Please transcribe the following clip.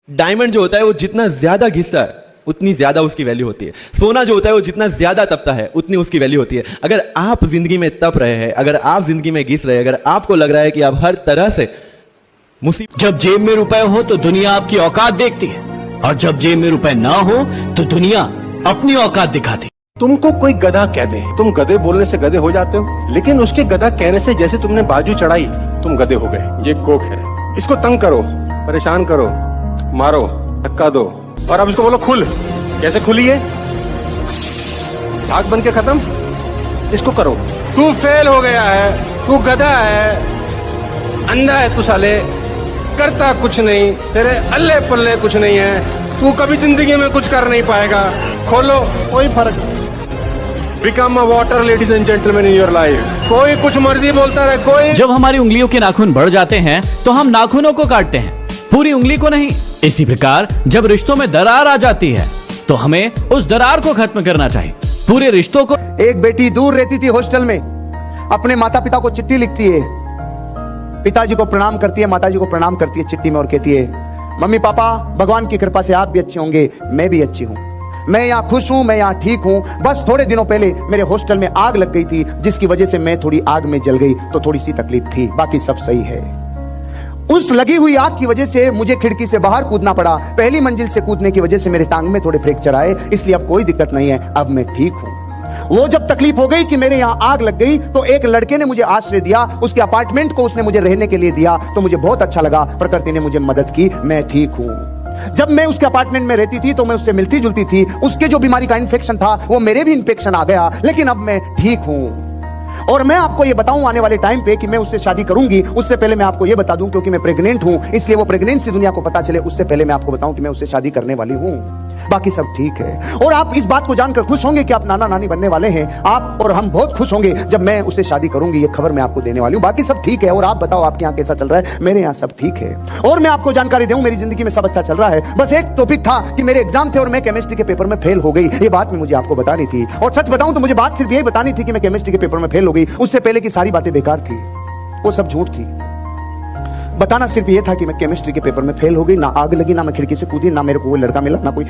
Diamond जो होता है वो जितना ज्यादा घिसता है उतनी ज्यादा उसकी वैल्यू होती है। सोना जो होता है वो जितना ज्यादा तपता है उतनी उसकी वैल्यू होती है। अगर आप जिंदगी में तप रहे हैं, अगर आप जिंदगी में घिस रहे हैं, अगर आपको लग रहा है कि आप हर तरह से मुसीबत, जब जेब में रुपए हो तो दुनिया आपकी औकात देखती है, और जब जेब में रुपए ना हो तो दुनिया अपनी औकात दिखाती है। तुमको कोई गधा कह दे, तुम गधे बोलने से गधे हो जाते हो, लेकिन उसके गधा कहने से जैसे तुमने बाजू चढ़ाई तुम गधे हो गए। ये कोक है, इसको तंग करो, परेशान करो, मारो, धक्का दो, और अब इसको बोलो खुल। कैसे खुली है? झाग बन के खत्म। इसको करो। तू फेल हो गया है, तू गधा है, अंधा है तू साले, करता कुछ नहीं, तेरे अल्ले पल्ले कुछ नहीं है, तू कभी जिंदगी में कुछ कर नहीं पाएगा। खोलो, कोई फर्क। Become a water, ladies and gentlemen, in your life. कोई कुछ मर्जी बोलता रहे, कोई। जब हमारी उंगलियों के नाखून बढ़ जाते हैं तो हम नाखूनों को काटते हैं, पूरी उंगली को नहीं। इसी प्रकार जब रिश्तों में दरार आ जाती है तो हमें उस दरार को खत्म करना चाहिए, पूरे रिश्तों को। एक बेटी दूर रहती थी हॉस्टल में, अपने माता पिता को चिट्ठी लिखती है, पिताजी को प्रणाम करती है, माताजी को प्रणाम करती है चिट्ठी में, और कहती है, मम्मी पापा भगवान की कृपा से आप भी अच्छे होंगे, मैं भी अच्छी हूँ, मैं यहाँ खुश हूँ, मैं यहाँ ठीक हूँ। बस थोड़े दिनों पहले मेरे हॉस्टल में आग लग गई थी, जिसकी वजह से मैं थोड़ी आग में जल गई, तो थोड़ी सी तकलीफ थी, बाकी सब सही है। उस लगी हुई आग की वजह से मुझे खिड़की से बाहर कूदना पड़ा। पहली मंजिल से कूदने की वजह से मेरे टांग में थोड़े फ्रैक्चर आए, इसलिए अब कोई दिक्कत नहीं है, अब मैं ठीक हूँ। वो जब तकलीफ हो गई कि मेरे यहाँ आग लग गई, तो एक लड़के ने मुझे आश्रय दिया, उसके अपार्टमेंट को उसने मुझे रहने के लिए दिया, तो मुझे बहुत अच्छा लगा। प्रकृति ने मुझे मदद की, मैं ठीक हूँ। जब मैं उसके अपार्टमेंट में रहती थी तो मैं उससे मिलती जुलती थी, उसके जो बीमारी का इन्फेक्शन था वो मेरे भी इन्फेक्शन आ गया, लेकिन अब मैं ठीक हूँ। और मैं आपको ये बताऊं आने वाले टाइम पे कि मैं उससे शादी करूंगी, उससे पहले मैं आपको ये बता दूं, क्योंकि मैं प्रेग्नेंट हूं, इसलिए वो प्रेगनेंसी दुनिया को पता चले उससे पहले मैं आपको बताऊं कि मैं उससे शादी करने वाली हूं। बाकी सब ठीक है। और आप इस बात को जानकर खुश होंगे कि आप नाना नानी बनने वाले हैं। आप और हम बहुत खुश होंगे जब मैं उससे शादी करूंगी, ये खबर मैं आपको देने वाली हूं। बाकी सब ठीक है। और आप बताओ आपके यहाँ कैसा चल रहा है? मेरे यहाँ सब ठीक है। और मैं आपको जानकारी दूं, मेरी जिंदगी में सब अच्छा चल रहा है। बस एक टॉपिक था कि मेरे एग्जाम थे और मैं केमिस्ट्री के पेपर में फेल हो गई, ये बात में मुझे आपको बतानी थी। और सच बताऊं तो मुझे बात सिर्फ यही बतानी थी कि मैं केमिस्ट्री के पेपर में फेल हो गई, उससे पहले की सारी बातें बेकार थी, वो सब झूठ थी। बताना सिर्फ ये था कि मैं केमिस्ट्री के पेपर में फेल हो गई, ना आग लगी, ना मैं खिड़की से कूदी, ना मेरे को कोई लड़का मिला, ना कोई